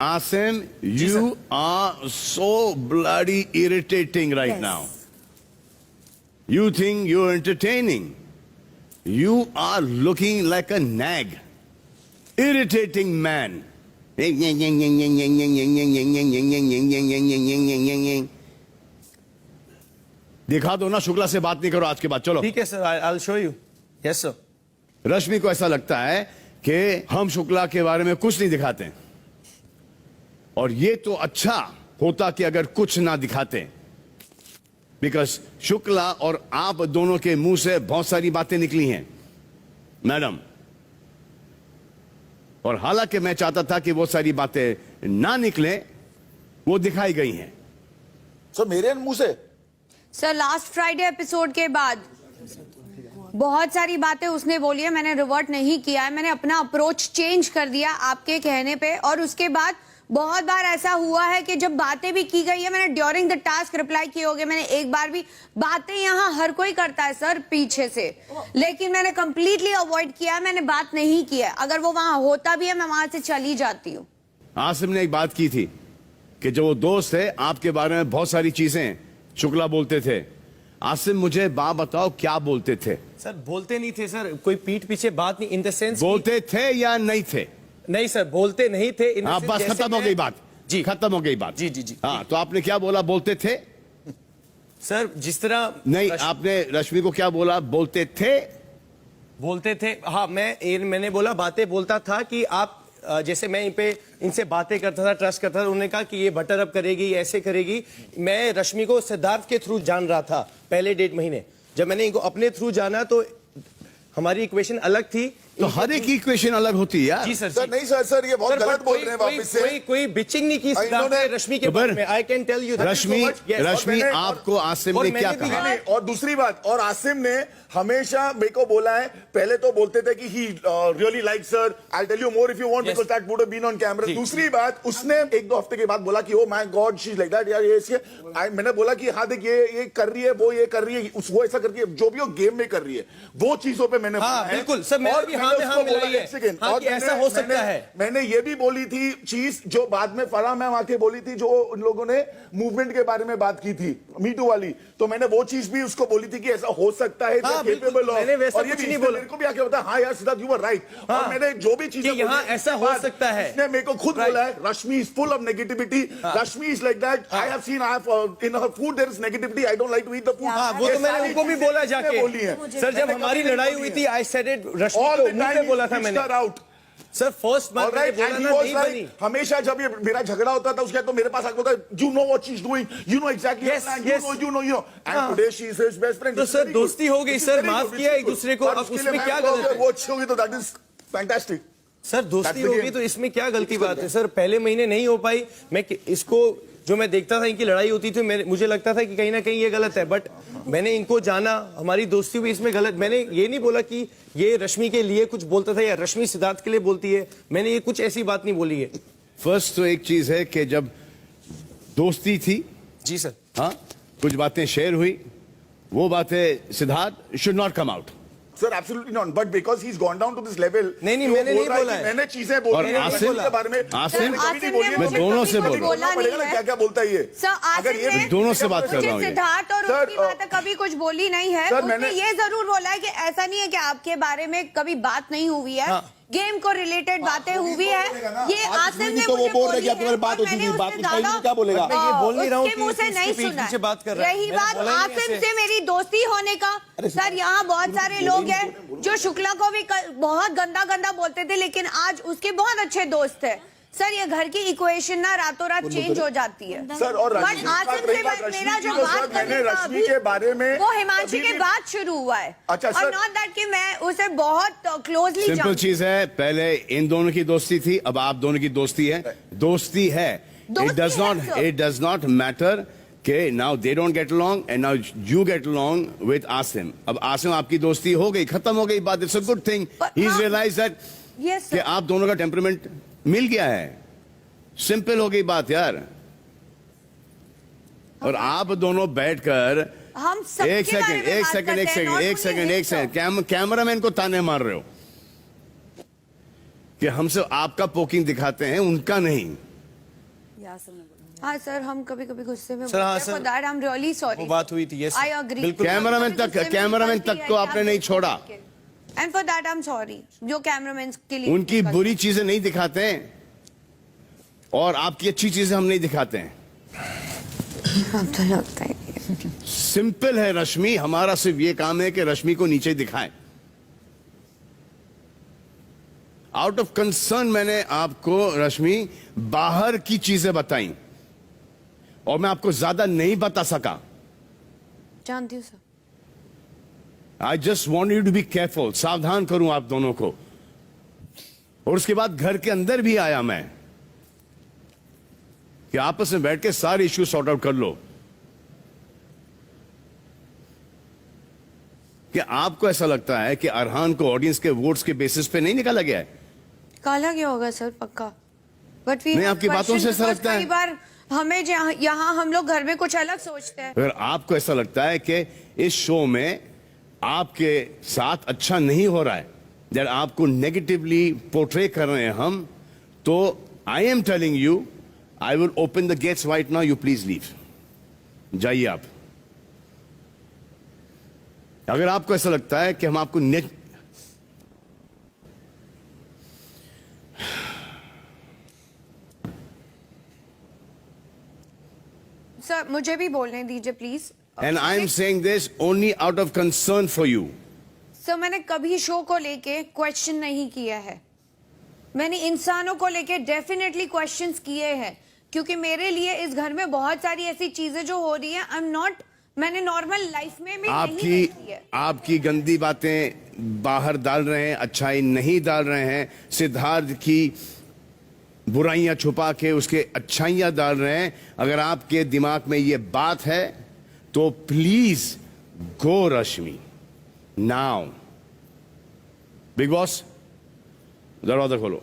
Asim, you are so bloody irritating right now. You think you're entertaining. You are looking like a nag. Irritating man. दिखा दो ना, शुक्ला से बात नहीं करो आज के बाद, चलो। ठीक है sir, I'll show you. Yes sir. रश्मि को ऐसा लगता है कि हम शुक्ला के बारे में कुछ नहीं दिखाते, और ये तो अच्छा होता कि अगर कुछ ना दिखाते, बिकॉज शुक्ला और आप दोनों के मुंह से बहुत सारी बातें निकली हैं मैडम, और हालांकि मैं चाहता था कि वो सारी बातें ना निकले, वो दिखाई गई हैं। सर मेरे मुंह से सर लास्ट फ्राइडे एपिसोड के बाद बहुत सारी बातें उसने बोली है, मैंने रिवर्ट नहीं किया है, मैंने अपना अप्रोच चेंज कर दिया आपके कहने पे, और उसके बाद बहुत बार ऐसा हुआ है कि जब बातें भी की गई है, मैंने ड्यूरिंग द टास्क रिप्लाई किए होंगे, मैंने एक बार भी, बातें यहाँ हर कोई करता है सर पीछे से, लेकिन मैंने कंप्लीटली अवॉइड किया, मैंने बात नहीं की है। अगर वो वहां होता भी है, मैं वहां से चली जाती हूँ। आसिम ने एक बात की थी कि जो वो दोस्त है, आपके बारे में बहुत सारी चीजें शुक्ला बोलते थे। आसिम, मुझे बात बताओ, क्या बोलते थे? सर बोलते नहीं थे सर, कोई पीठ पीछे बात नहीं, इन द सेंस बोलते थे या नहीं थे? नहीं सर, बोलते नहीं थे। हाँ, बस खत्म हो गई बात। जी, खत्म हो गई बात। जी जी जी। हाँ, तो आपने क्या बोला, बोलते थे? सर जिस तरह नहीं, आपने रश्मि को क्या बोला, बोलते थे? बोलते थे, हाँ, मैंने बोला, बातें बोलता था कि आप जैसे मैं इनसे बातें करता था, ट्रस्ट करता था, उन्होंने कहा कि ये बटर अप करेगी, ऐसे करेगी। मैं रश्मि को सिद्धार्थ के थ्रू जान रहा था पहले 1.5 महीने। जब मैंने इनको अपने थ्रू जाना तो हमारी इक्वेशन अलग थी। तो हर एक इक्वेशन अलग होती है यार। जी सर। सर नहीं सर ये बहुत गलत बोल रहे हैं वापस से। कोई बिचिंग नहीं की रश्मि के बारे में। आई कैन टेल यू रश्मि आपको आसिम ने क्या कहा? और दूसरी बात, और आसिम ने हमेशा मेरे को बोला है, पहले तो बोलते थे कि he really like sir, I tell you more if you want, because that would have been on camera. दूसरी बात, उसने 1-2 हफ्ते के बाद बोला कि oh my god she is like that यार, ये इसके मैंने बोला कि हाँ देख ये कर रही है, वो ये कर रही है, वो ऐसा करती है, जो भी वो गेम में कर रही है, वो चीजों पे मैंने बिल्कुल सर, मैं भी हाँ मिलाई है। और ऐसा हो सकता है। मैंने ये भी बोली थी चीज जो बाद में फराह मैम आके बोली थी, जो उन लोगों ने मूवमेंट के बारे में बात की थी, मीटू वाली, तो मैंने वो चीज भी उसको बोली थी कि ऐसा हो सकता है। मैंने वैसा और ये कुछ नहीं बोला। मेरे को भी आके बताया, हाँ यार सिद्धार्थ यू वर राइट। और मैंने जो भी चीजें यहाँ ऐसा हो सकता है, इसने मेरे को खुद बोला है, Rashmi is full of negativity, Rashmi is like that, I have seen in her food there is negativity, I don't like to eat the food. वो तो मैंने उनको भी बोला जाके, बोली है सर जब हमारी लड़ाई हुई थी, आई सेड इट, रश्मि को मुंह पे बोला था मैंने। सर फर्स्ट बार मैंने बोला ना, नहीं बनी। हमेशा जब ये मेरा झगड़ा होता था, उसके बाद तो मेरे पास आके बोलता है, you know what she's doing, you know exactly, you know, and today she is his best friend। तो सर दोस्ती हो गई सर, माफ किया एक दूसरे को, अब उसमें क्या गलत है? वो अच्छी होगी तो that is fantastic। सर दोस्ती होगी तो इसमें क्या गलती बात है? सर पहले महीने नहीं हो पाई, मैं इसको जो मैं देखता था इनकी लड़ाई होती थी, मुझे लगता था कि कहीं ना कहीं ये गलत है, बट मैंने इनको जाना, हमारी दोस्ती हुई, इसमें गलत। मैंने ये नहीं बोला कि ये रश्मि के लिए कुछ बोलता था या रश्मि सिद्धार्थ के लिए बोलती है, मैंने ये कुछ ऐसी बात नहीं बोली है। फर्स्ट तो एक चीज है कि जब दोस्ती थी, जी सर, हाँ, कुछ बातें शेयर हुई, वो बातें Siddharth should not come out. Sir absolutely not, but because he is gone down to this level. नहीं मैंने नहीं बोला है, मैंने चीजें बोली आसिम के बारे में। मैं दोनों से बोल रहा हूँ, क्या क्या बोलता है ये अगर ये दोनों से बात कर रहा हूँ। सिद्धार्थ और उसकी बात कभी कुछ बोली नहीं है, उसने ये जरूर बोला है कि ऐसा नहीं है कि आपके बारे में कभी बात नहीं हुई है, गेम को रिलेटेड बातें हुई है। ये आसिम ने तो वो बोल रहे कि आपके बारे में बात होती थी, बात क्या बोलेगा? मैं ये बोल नहीं रहा हूँ कि मुंह से नहीं सुना। रही बात आसिम से मेरी दोस्ती होने का, सर यहाँ बहुत सारे लोग हैं जो शुक्ला को भी बहुत गंदा बोलते थे, लेकिन आज उसके बहुत अच्छे दोस्त है। सर ये घर की इक्वेशन ना रातों रात चेंज हो जाती है सर। और बट आसिम से मेरा जो बात करने का रश्मि के बारे में वो हिमांशी के बाद शुरू हुआ है। अच्छा, और नॉट दैट कि मैं उसे बहुत क्लोजली जानती। सिंपल चीज है, पहले इन दोनों की दोस्ती थी, अब आप दोनों की दोस्ती है। दोस्ती है, it does not matter कि now they don't get along and now you get along with Asim। अब आसिम आपकी दोस्ती हो गई, खत्म हो गई बात, it's a good thing. He's realized that कि आप दोनों का टेम्परामेंट मिल गया है, सिंपल हो गई बात यार। और आप दोनों बैठकर एक सेकंड कैमरामैन को ताने मार रहे हो कि हमसे आपका पोकिंग दिखाते हैं, उनका नहीं। आसिम ने बोला। हाँ सर, हम कभी कभी गुस्से में सर, हाँ, बोलते हैं, sir, for that I'm really sorry. वो बात हुई थी, yes, I agree. बिल्कुल। कैमरामैन तक तो आपने नहीं छोड़ा। And for that I'm sorry. जो कैमरामैन के लिए उनकी बुरी चीजें नहीं दिखाते हैं और आपकी अच्छी चीजें हम नहीं दिखाते हैं। अब तो लगता है सिंपल है रश्मि, हमारा सिर्फ ये काम है कि रश्मि को नीचे दिखाएं। आउट ऑफ कंसर्न मैंने आपको रश्मि बाहर की चीजें बताई और मैं आपको ज्यादा नहीं बता सका। जानती हूँ sir. I just want you to be careful, सावधान करूं आप दोनों को। और उसके बाद घर के अंदर भी आया मैं कि आपस में बैठ के सारे इश्यू सॉर्ट आउट कर लो। कि आपको ऐसा लगता है कि अरहान को ऑडियंस के वोट्स के बेसिस पे नहीं निकाला गया है? काला क्या होगा सर, पक्का। बट नहीं, आपकी बातों से ऐसा लगता है। कई बार हमें यहाँ हम लोग घर में कुछ अलग सोचते हैं। अगर आपको ऐसा लगता है कि इस शो में आपके साथ अच्छा नहीं हो रहा है, जब आपको नेगेटिवली पोर्ट्रे कर रहे हैं हम, तो I am telling you, I will open the gates right now, you please leave. जाइए आप। अगर आपको ऐसा लगता है कि हम आपको सर मुझे भी बोलने दीजिए please. And I am saying this only out of concern for you. Sir मैंने कभी शो को लेके क्वेश्चन नहीं किया है। मैंने इंसानों को लेके डेफिनेटली क्वेश्चंस किए हैं, क्योंकि मेरे लिए इस घर में बहुत सारी ऐसी चीजें जो हो रही है, आई एम नॉट, मैंने नॉर्मल लाइफ में भी नहीं देखी है। आपकी गंदी बातें बाहर डाल रहे हैं, अच्छाई नहीं डाल रहे हैं। सिद्धार्थ की बुराइयां छुपा के उसके अच्छाइयां डाल रहे हैं। अगर आपके दिमाग में ये बात है तो please go Rashmi now. Big boss, दरवाजा खोलो।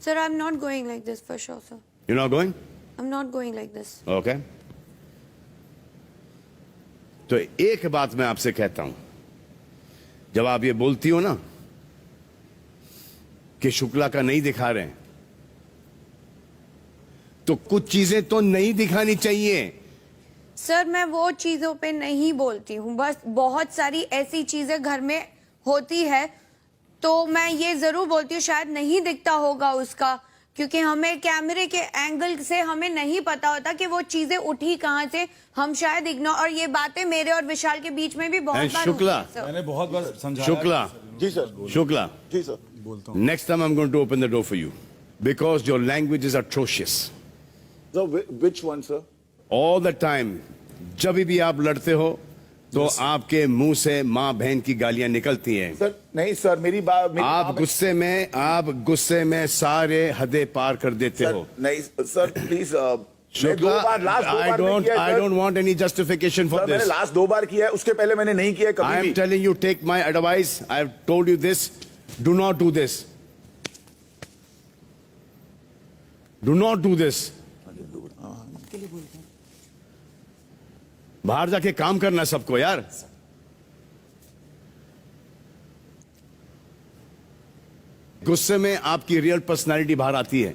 Sir I am not going like this for sure sir. You're not going? I'm not going like this. Okay. तो एक बात मैं आपसे कहता हूं, जब आप ये बोलती हो ना कि शुक्ला का नहीं दिखा रहे हैं, तो कुछ चीजें तो नहीं दिखानी चाहिए। सर मैं वो चीजों पे नहीं बोलती हूँ, बस बहुत सारी ऐसी चीजें घर में होती है तो मैं ये जरूर बोलती हूँ, शायद नहीं दिखता होगा उसका, क्योंकि हमें कैमरे के एंगल से हमें नहीं पता होता कि वो चीजें उठी कहाँ से। हम शायद इग्नोर, और ये बातें मेरे और विशाल के बीच में भी बहुत बार शुक्ला, हुई है, सर। मैंने बहुत बार समझाया। शुक्ला, जी सर। शुक्ला, जी सर। बोलता हूँ। next time I'm going to open the door for you because your language is atrocious. So which one, sir? All the time, जब भी आप लड़ते हो तो आपके मुंह से माँ बहन की गालियां निकलती हैं। सर नहीं सर, मेरी बात आप गुस्से में सारे हदें पार कर देते हो। नहीं sir, please. Shukla, I don't want any justification for मैंने this. लास्ट 2 बार किया है, उसके पहले मैंने नहीं किया है I कभी am भी। telling you, take my advice. I have told you this. Do not do this. Do not do this. बाहर जाके काम करना सबको यार। गुस्से में आपकी रियल पर्सनालिटी बाहर आती है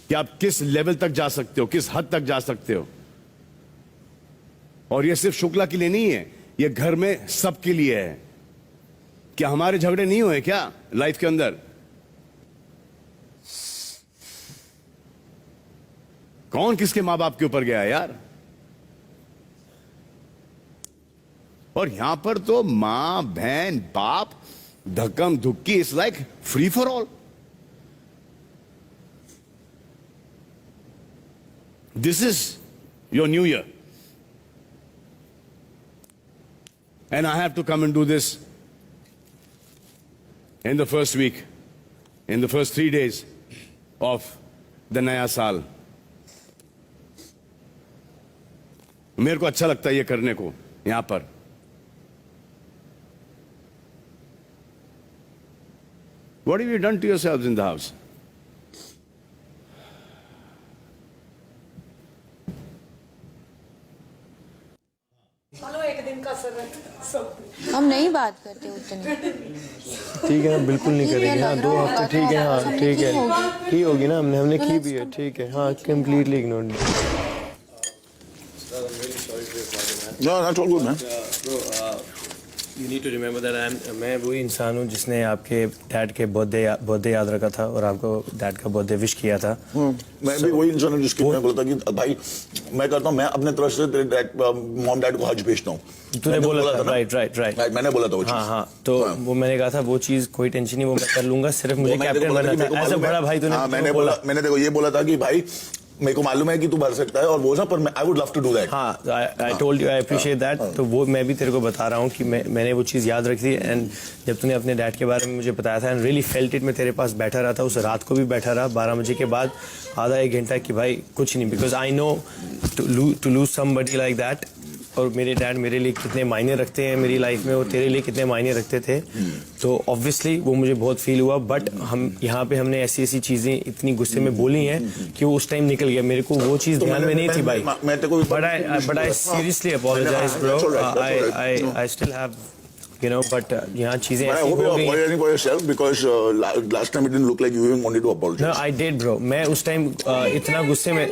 कि आप किस लेवल तक जा सकते हो, किस हद तक जा सकते हो। और ये सिर्फ शुक्ला के लिए नहीं है, ये घर में सबके लिए है। क्या हमारे झगड़े नहीं हुए क्या लाइफ के अंदर? कौन किसके मां बाप के ऊपर गया है यार? और यहां पर तो मां बहन बाप धक्कम धुक्की, is like free for all. This is your new year and I have to come and do this in the first week, in the first 3 days of the नया साल। मेरे को अच्छा लगता है ये करने को यहां पर। What have you done to yourselves in the house? चलो एक दिन का सर सब हम नहीं बात बात करते उतनी। ठीक है, बिल्कुल नहीं करेंगे। हाँ 2 हफ्ते ठीक है, हाँ ठीक है, की होगी ना, हमने की भी है, ठीक है, हाँ completely ignore. No, that's all good, man. You need to remember that मैं वही इंसान हूँ जिसने आपके डैड के बर्थडे याद रखा था और आपको डैड का बर्थडे विश किया था। मैं भी वही इंसान हूँ जिसके मैं बोलता कि भाई मैं करता हूँ, मैं अपने तरफ से तेरे मॉम डैड को हज भेजता हूँ। तूने बोला था, राइट मैंने बोला था वो चीज़। हाँ तो वो मैंने कहा था वो चीज़ कोई टेंशन नहीं, वो मैं कर लूंगा, सिर्फ मुझे कैप्टन बनना था। ऐसा बड़ा भाई तूने मैंने देखो ये बोला था कि भाई मेरे को मालूम है कि तू भर सकता है और वो ना, पर I would love to do that. हाँ I told you, I appreciate that. तो वो मैं भी तेरे को बता रहा हूँ कि मैंने वो चीज़ याद रखी थी। एंड जब तूने अपने डैड के बारे में मुझे बताया था, एंड रियली फेल्ट इट, मैं तेरे पास बैठा रहा था, उस रात को भी बैठा रहा 12 बजे के बाद आधा 1 घंटा कि भाई कुछ नहीं, because I know to lose somebody like that. और मेरे डैड मेरे लिए कितने मायने रखते हैं मेरी लाइफ में, और तेरे लिए कितने मायने रखते थे। तो ऑब्वियसली वो मुझे बहुत फील हुआ। बट हम यहाँ पे हमने ऐसी चीज़ें इतनी गुस्से में बोली हैं कि वो उस टाइम निकल गया, मेरे को वो चीज़ ध्यान में नहीं थी भाई। But I seriously apologize bro, I still have you know, but यहाँ चीजें ऐसी हो गई। apologizing for yourself because last time it didn't look like you even wanted to apologize. No, I did, bro. मैं उस टाइम इतना गुस्से में,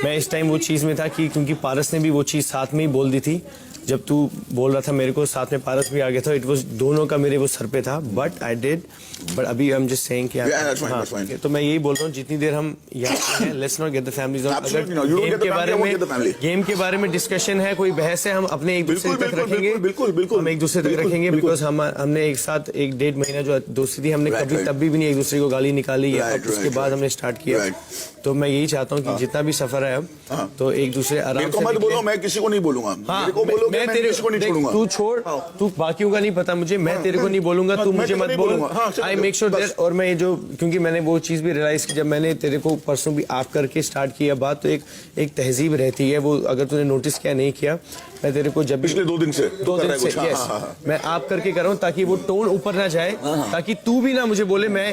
मैं इस टाइम वो चीज़ में था कि क्योंकि पारस ने भी वो चीज़ साथ में ही बोल दी थी। जब तू बोल रहा था मेरे को, साथ में पारस भी आ गया था। इट वाज दोनों का मेरे वो सर पे था। बट आई डिड, बट अभी आई एम जस्ट सेइंग कि that's fine. तो मैं यही बोल रहा हूँ, जितनी देर हम यहाँ हैं, let's not get the families on. अगर Absolutely not. You don't get the family, I won't get the family. Game के बारे में डिस्कशन है, कोई बहस है, हम अपने एक दूसरे तक रखेंगे। बिल्कुल हम एक दूसरे तक रखेंगे, बिकॉज हमने एक साथ 1-1.5 महीना जो दोस्ती थी, हमने कभी तब भी नहीं एक दूसरे को गाली निकाली है। उसके बाद हमने स्टार्ट किया। तो मैं यही चाहता हूँ कि जितना भी सफर है अब, तो एक दूसरे आराम से। मत बोलो, मैं किसी को नहीं बोलूंगा। मेरे को बोलोगे, मैं किसी को नहीं छोड़ूंगा। तू छोड़, तू बाकियों का नहीं पता मुझे, मैं तेरे को नहीं बोलूंगा, तू मुझे मत बोल। I make sure that. और मैं जो, क्योंकि मैंने वो चीज भी रियलाइज की, जब मैंने तेरे को परसों भी आप करके स्टार्ट किया बात, तो एक तहजीब रहती है, वो अगर तूने नोटिस किया नहीं किया, मैं तेरे को जब पिछले 2 दिन से यस मैं आप करके कर रहा हूँ, ताकि वो टोन ऊपर ना जाए, ताकि तू भी ना मुझे बोले। मैं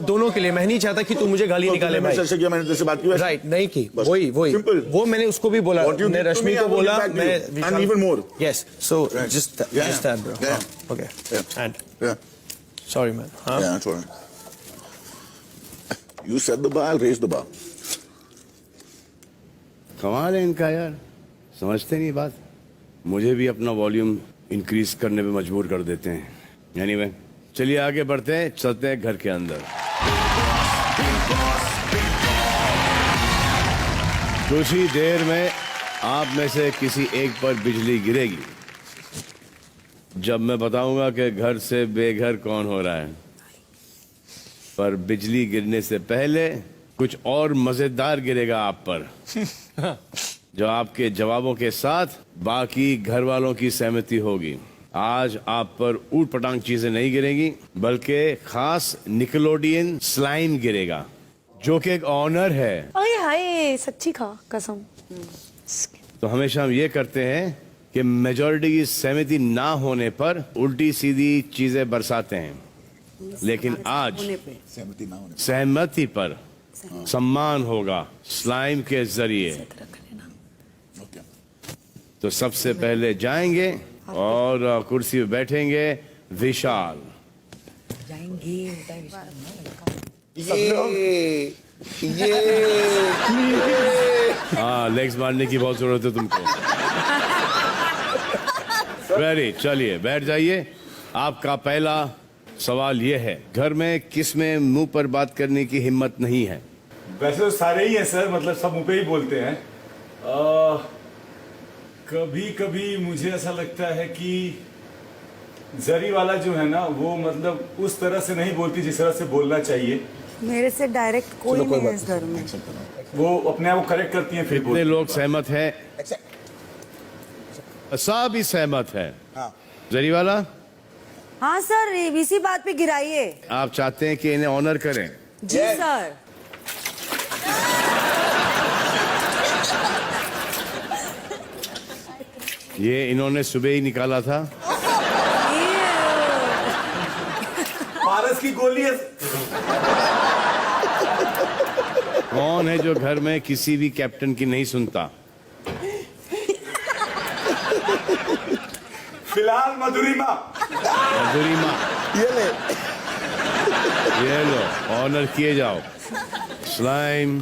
दोनों के लिए, मैं नहीं चाहता कि तू मुझे गाली निकाले भाई। मैंने तेरे से बात की, राइट नहीं की, वही वो मैंने उसको भी बोला, मैंने रश्मि को बोला, मैं even more. Yes so just that bro. Okay. And sorry man. Yeah, that's all right. You set the bar, I'll raise the bar. कमाल है इनका यार, समझते नहीं बात। मुझे भी अपना वॉल्यूम इंक्रीज करने पे मजबूर कर देते हैं। एनीवे, चलिए आगे बढ़ते हैं, चलते हैं घर के अंदर। कुछ ही देर में आप में से किसी एक पर बिजली गिरेगी, जब मैं बताऊंगा कि घर से बेघर कौन हो रहा है। पर बिजली गिरने से पहले कुछ और मजेदार गिरेगा आप पर, जो आपके जवाबों के साथ बाकी घर वालों की सहमति होगी। आज आप पर ऊट पटांग चीजें नहीं गिरेंगी, बल्कि खास निकलोडियन स्लाइम गिरेगा, जो कि एक ऑनर है। अरे हाय, सच्ची खा कसम। तो हमेशा हम ये करते हैं कि मेजॉरिटी की सहमति ना होने पर उल्टी सीधी चीजें बरसाते हैं, लेकिन आज सहमति पर सम्मान होगा स्लाइम के जरिए। तो सबसे पहले जाएंगे और कुर्सी पे बैठेंगे विशाल। हाँ, लेग्स मारने की बहुत जरूरत है तुमको। वेरी, चलिए बैठ जाइए। आपका पहला सवाल ये है, घर में किस में मुंह पर बात करने की हिम्मत नहीं है? वैसे तो सारे ही हैं सर, मतलब सब मुंह पे ही बोलते हैं। कभी कभी मुझे ऐसा लगता है कि जरी वाला जो है ना, वो मतलब उस तरह से नहीं बोलती जिस तरह से बोलना चाहिए। मेरे से डायरेक्ट कोई नहीं है इस घर में। वो अपने आप को करेक्ट करती हैं, फिर कितने लोग सहमत हैं? सब ही सहमत है। जरी वाला, हाँ सर, इसी बात पे गिराइए। आप चाहते हैं कि इन्हें ऑनर करें? जी सर। ये इन्होंने सुबह ही निकाला था। पारस की गोली है। कौन है जो घर में किसी भी कैप्टन की नहीं सुनता? फिलहाल मधुरिमा। मधुरिमा, ये ले ये लो, ऑनर किए जाओ। स्लाइम,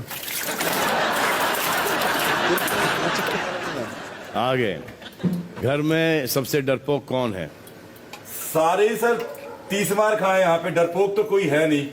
आगे। घर में सबसे डरपोक कौन है? सारे ही सर 30 मार खाए, यहाँ पे डरपोक तो कोई है नहीं।